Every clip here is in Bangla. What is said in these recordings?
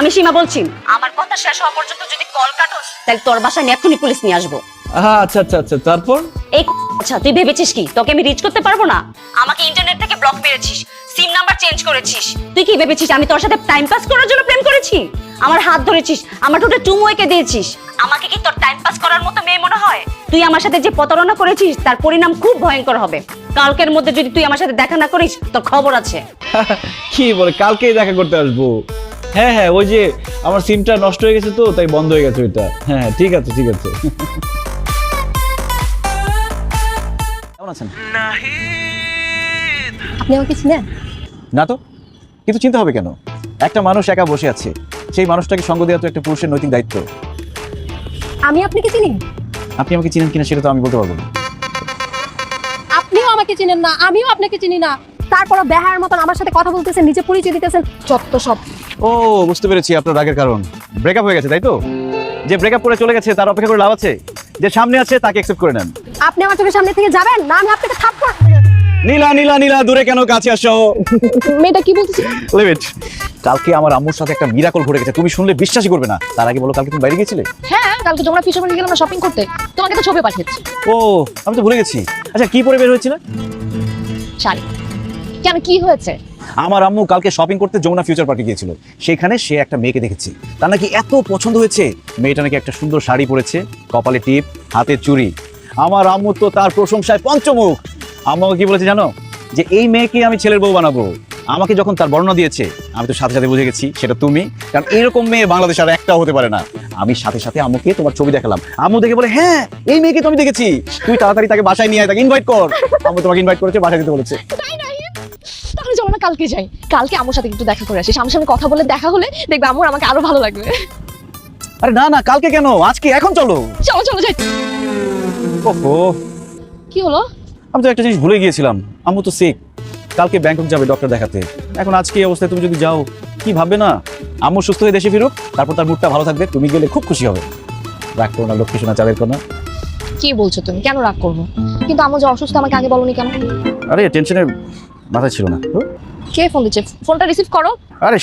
আমি সীমা বলছি, আমার কথা শেষ হওয়া পর্যন্ত যদি কল কাটোস তাহলে তোর বাসায় আমি এক্ষুনি পুলিশ নিয়ে আসবো। আচ্ছা আচ্ছা আচ্ছা, তারপর? এই আচ্ছা, তুই ভেবেছিস কি তোকে আমি রিচ করতে পারবো না? আমাকে ইন্টারনেট থেকে ব্লক মেরেছিস, সিম নাম্বার চেঞ্জ করেছিস। তুই কি ভেবেছিস আমি তোর সাথে টাইম পাস করার জন্য প্রেম করেছি? আমার হাত ধরেছিস, আমার ঠোঁটে চুমু এঁকে দিয়েছিস। আমাকে কি তোর টাইম পাস করার মতো মেয়ে মনে হয়? তুই আমার সাথে যে প্রতারণা করেছিস তার পরিণাম খুব ভয়ঙ্কর হবে। কালকের মধ্যে যদি তুই আমার সাথে দেখা না করিস তোর খবর আছে। কি বলে কালকেই দেখা করতে আসবো? হ্যাঁ হ্যাঁ, ওই যে আমার সিমটা নষ্ট হয়ে গেছে তো তাই বন্ধ হয়ে গেছে ওইটা। হ্যাঁ ঠিক আছে ঠিক আছে। কেমন আছেন? আপনি আমাকে চিনেন? না তো, কিন্তু চিন্তা হবে কেন? একটা মানুষ একা বসে আছে, সেই মানুষটাকে সঙ্গ দেওয়া তো একটা পুরুষের নৈতিক দায়িত্ব। আমি আপনাকে চিনি? আপনি আমাকে চিনেন কিনা সেটা তো আমি বলতে পারবো না। আপনিও আমাকে চিনেন না, আমিও আপনাকে চিনি না, তারপরে বেহার মতন আমার সাথে কথা বলতেছেন, নিজে পরিচয় দিতেছেন, যত সব। ও বুঝতে পেরেছি, আপনার রাগের কারণ ব্রেকআপ হয়ে গেছে তাই তো? যে ব্রেকআপ করে চলে গেছে তার অপেক্ষা করে লাভ আছে? যে সামনে আছে তাকে অ্যাকসেপ্ট করে নেন। আপনি আমার চোখের সামনে থেকে যাবেন না, আমি আপনাকে থাপ্পড়। নীলা নীলা নীলা, দূরে কেন, কাছে আসো। মেয়েটা কি বলতেছে? লিমিট। কালকে আমার আম্মুর সাথে একটা মিরাকল ঘটে গেছে, তুমি শুনলে বিশ্বাসই করবে না। তার আগে বলো, কালকে তুমি বাইরে গিয়েছিলে? হ্যাঁ, কালকে তোমরা ফিশার মার্কেটে গেলাম শপিং করতে, তোমাকে তো ছবি পাঠিয়েছি। ও আমি তো ভুলে গেছি। আচ্ছা কি পরে বের হয়েছিল? শাড়ি। কেন, কি হয়েছে? আমার আম্মু কালকে শপিং করতে যমুনা ফিউচার পার্কে গিয়েছিল, সেখানে সে একটা মেয়েকে দেখেছি, তার নাকি এত পছন্দ হয়েছে। মেয়েটা নাকি একটা সুন্দর শাড়ি পরেছে, কপালে টিপ, হাতে চুড়ি। আমার আম্মু তো তার প্রশংসায় পঞ্চমুখ। আম্মু কি বলেছে জানো? যে এই মেয়েকে আমি ছেলের বউ বানাবো। আমাকে যখন তার বর্ণনা দিয়েছে আমি তো সাথে সাথে বুঝে গেছি সেটা তুমি, কারণ এরকম মেয়ে বাংলাদেশে আর একটাও হতে পারে না। আমি সাথে সাথে আম্মুকে তোমার ছবি দেখালাম, আম্মু দেখে বলে হ্যাঁ এই মেয়েকে তো আমি দেখেছি, তুই তাড়াতাড়ি তাকে বাসায় নিয়ে আয়, তাকে ইনভাইট কর। আম্মু তোমাকে ইনভাইট করেছে, বাসায় দিতে বলেছে। তাই না? তাহলে চলো না কালকে যাই, কালকে আম্মুর সাথে একটু দেখা করে আসি, সামনে সামনে কথা বলে দেখা হলে দেখবে আম্মুর আমাকে আরো ভালো লাগবে। আরে না না, কালকে কেন, আজকে, এখন চলো। চলো চলো যাই। ওহো, কি হলো? আমি তো একটা জিনিস ভুলে গিয়েছিলাম, আম্মু তো সিক, কালকে ব্যাংকক যাবে ডক্টর দেখাতে। এখন আজকে এই অবস্থায় তুমি যদি যাও, কি ভাববে না? আম্মু সুস্থ হয়ে দেশে ফিরুক, তারপর তার মুডটা ভালো থাকবে, তুমি গেলে খুব খুশি হবে। রাগ করো না, লক্ষ্মী সোনা, চাঁদের কোনা। কি বলছো তুমি? কেন রাগ করবো? কিন্তু আম্মু যে অসুস্থ আমাকে আগে বলনি কেন? আরে টেনশনের মাথায় ছিল না। কে ফোন দিচ্ছে? ফোনটা রিসিভ করো। আরে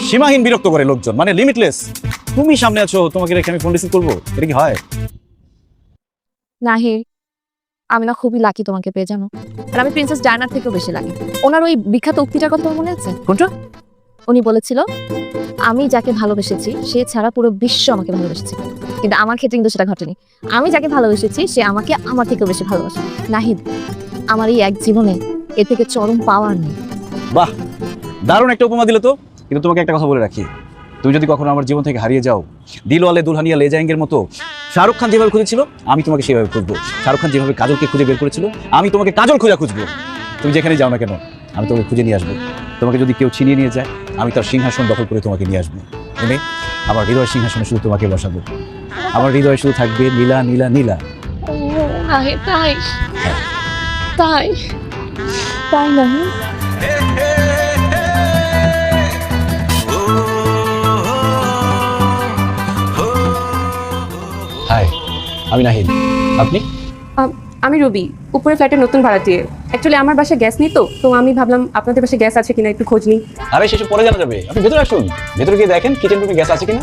সীমাহীন বিরক্ত করে লোকজন, মানে লিমিটলেস। তুমি সামনে আছো, তোমাকে রেখে আমি ফোন রিসিভ করবো? এটা কি হয়? নাহির, আমি না খুবই লাকি তোমাকে পেয়ে, জানো? আর আমি প্রিন্সেস ডায়নার থেকেও বেশি লাকি। ওনার ওই বিখ্যাত উক্তিটার কথা তোমার মনে আছে? কোনটা? উনি বলেছিল, আমি যাকে ভালোবেসেছি সে ছাড়া পুরো বিশ্ব আমাকে ভালোবেসেছে, কিন্তু আমার ক্ষেত্রে কিন্তু সেটা ঘটেনি। আমি যাকে ভালোবেসেছি সে আমাকে আমার থেকেও বেশি ভালোবাসে। নাহিদ, আমার এই এক জীবনে এর থেকে চরম পাওয়ার নেই। বাহ, দারুণ একটা উপমা দিলে তো। কিন্তু তোমাকে একটা কথা বলে রাখি, তুমি যদি কখনো আমার জীবন থেকে হারিয়ে যাও, দিলওয়ালে দুলহানিয়া লে জায়েঙ্গের মতো শাহরুখ খান যেভাবে খুঁজেছিল আমি তোমাকে সেভাবে খুঁজবো। শাহরুখ খান যেভাবে কাজলকে খুঁজে বের করেছিল আমি তোমাকে কাজল খুঁজবো। তুমি যেখানে যাও না কেন আমি তোমাকে খুঁজে নিয়ে আসবো। তোমাকে যদি কেউ ছিনিয়ে নিয়ে যায় আমি তার সিংহাসন দখল করে তোমাকে নিয়ে আসবো, এনে আমার হৃদয় সিংহাসনে শুধু তোমাকে বসাবো। আমার হৃদয় শুধু থাকবে নীলা নীলা নীলা। তাই তাই তাই না? হাই, আমি নাহিদ, আপনি? আমি রবি, উপরে ফ্ল্যাটের নতুন ভাড়াটিয়ে। অ্যাকচুয়ালি আমার বাসায় গ্যাস নেই, তো আমি ভাবলাম আপনাদের বাসায় গ্যাস আছে কিনা একটু খোঁজ নিই। আরে সেসব পরে জানা যাবে, আপনি ভেতরে আসুন, ভেতরে গিয়ে দেখেন কিচেন রুমে গ্যাস আছে কিনা।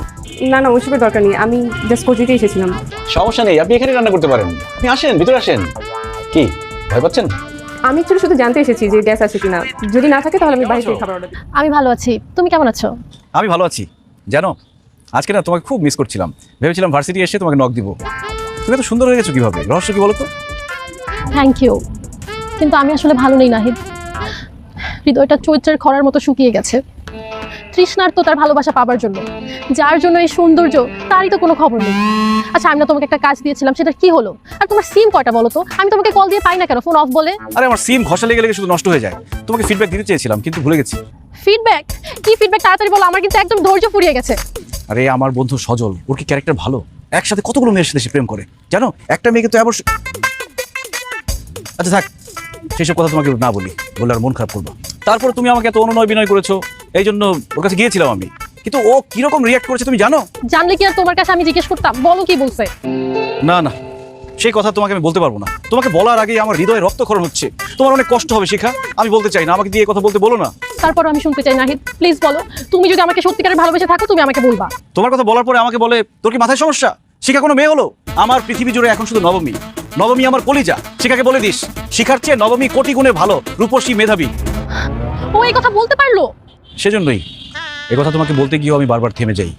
না না, ওইসবের দরকার নেই, আমি জাস্ট খোঁজ নিতে এসেছিলাম। সমস্যা নেই, আপনি এখানে রান্না করতে পারেন। আপনি আসেন, ভিতরে আসেন। কি ভয় পাচ্ছেন? আমি একটু শুধু জানতে এসেছি যে গ্যাস আছে কিনা, যদি না থাকে তাহলে আমি বাইরে থেকে খাবার অর্ডার দিই। আমি ভালো আছি, তুমি কেমন আছো? আমি ভালো আছি। জানো আজকে না তোমাকে খুব মিস করছিলাম, ভেবেছিলাম ভার্সিটি এসে তোমাকে নক দিব। তুমি এত সুন্দর হয়ে গেছো কিভাবে, রহস্য কি বলো তো? থ্যাংক ইউ, কিন্তু আমি আসলে ভালো নেই নাহিদ। হৃদয়টা চৈত্রের খরার মতো শুকিয়ে গেছে। তৃষ্ণার্ত তার ভালোবাসা পাবার জন্য, যার জন্য এই সৌন্দর্য, তারই তো কোনো খবর নেই। আচ্ছা, আমি না তোমাকে একটা কাজ দিয়েছিলাম, সেটা কি হলো? আর তোমার সিম কয়টা বলো তো? আমি তোমাকে কল দিয়ে পাই না কেন, ফোন অফ বলে? আরে আমার সিম ঘষা লেগে লেগে শুধু নষ্ট হয়ে যায়। তোমাকে ফিডব্যাক দিতে চেয়েছিলাম কিন্তু ভুলে গেছি। ফিডব্যাক? কি ফিডব্যাক তাড়াতাড়ি বলো, আমার কিন্তু একদম ধৈর্য ফুরিয়ে গেছে। আরে আমার বন্ধু সজল, ওর কি ক্যারেক্টার ভালো, একসাথে কতগুলো মেয়ের সাথে সে প্রেম করে জানো? একটা মেয়েকে তো অবশ্য। আচ্ছা থাক, সেসব কথা তোমাকে না বলি, বললে আর মন খারাপ করবো। তারপর তুমি আমাকে এত অনুনয় বিনয় করেছো, এই জন্য ওর কাছে গিয়েছিলাম আমি। কিন্তু ও কিরকম রিয়াক্ট করেছে তুমি জানো? জানলে কি আর তোমার কাছে আমি জিজ্ঞেস করতাম? বলো কি বলছে। না না, সেই কথা তোমাকে আমি বলতে পারবো না। তোমাকে বলার আগেই আমার হৃদয়ে রক্তক্ষরণ হচ্ছে। তোমার অনেক কষ্ট হবে শিখা, আমি বলতে চাই না, আমাকে দিয়ে কথা বলতে বলো না। তারপরও আমি শুনতে চাই নাহিদ, প্লিজ বলো, তুমি যদি আমাকে সত্যিকারের ভালোবেসে থাকো তুমি আমাকে বলবা। তোমার কথা বলার পরে আমাকে বলে তোর কি মাথায় সমস্যা? শিখা কোনো মেয়ে হলো? আমার পৃথিবী জুড়ে এখন শুধু নবমী। নবমী আমার কলিজা। শিখাকে বলে দিস শিখার চেয়ে নবমী কোটি গুণে ভালো, রূপসী, মেধাবী। ও এই কথা বলতে পারলো? সেজন্যই এই কথা তোমাকে বলতে গিয়েও আমি বারবার থেমে যাই।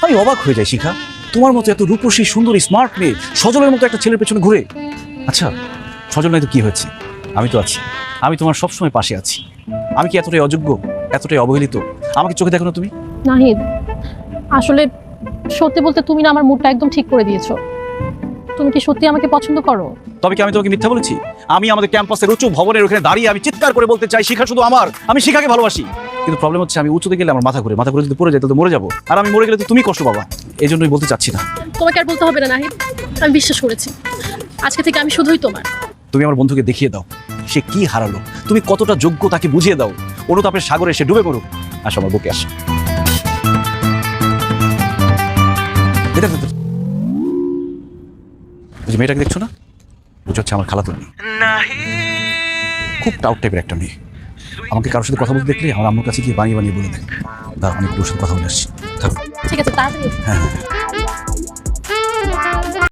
আমি অবাক হয়ে যাই শিখা, তোমার মতো এত রূপসী, সুন্দরী, স্মার্ট মেয়ে সজলের মতো একটা ছেলের পেছনে ঘুরে। আচ্ছা সজল নাই তো কি হয়েছে? আমি তো আছি, আমি তোমার সবসময় পাশে আছি। আমি কি এতটাই অযোগ্য, এতটাই অবহেলিত? আমাকে চোখে দেখো না তুমি? নাহিদ, আসলে সত্যি বলতে তুমি না আমার মুডটা একদম ঠিক করে দিয়েছো। তুমি কি সত্যি আমাকে পছন্দ করো? তবে কি আমি তোমাকে মিথ্যা বলেছি? আমি আমাদের ক্যাম্পাসের উঁচু ভবনের ওখানে দাঁড়িয়ে আমি চিৎকার করে বলতে চাই শিখা শুধু আমার, আমি শিখাকে ভালোবাসি। কিন্তু প্রবলেম হচ্ছে আমি উঁচুতে গেলে আমার মাথা ঘুরে যদি পড়ে যায় তাহলে তো মরে যাবো, আর আমি মরে গেলে তো তুমি কষ্ট পাবা। এই জন্যই বলতে চাচ্ছি না। তোমাকে আর বলতে হবে না নাহিদ, আমি বিশ্বাস করেছি। আজকে থেকে আমি শুধুই তোমার। তুমি আমার বন্ধুকে দেখিয়ে দাও সে কি হারালো, তুমি কতটা যোগ্য তাকে বুঝিয়ে দাও। অনুতাপের সাগরে সে ডুবে মরুক। আসো আমার বুকে আসো। মেয়েটাকে দেখছো না? বুঝে হচ্ছে আমার খালাতো মেয়ে, খুব টাউট টাইপের একটা মেয়ে। আমাকে কারোর সাথে কথা বলতে দেখলে আমার আম্মুর কাছে গিয়ে বানিয়ে বানিয়ে বলে দেয়। দাঁড়া আমি একটু ওর সাথে কথা বলে আসছি। থাকো। ঠিক আছে, তাড়াতাড়ি। হ্যাঁ।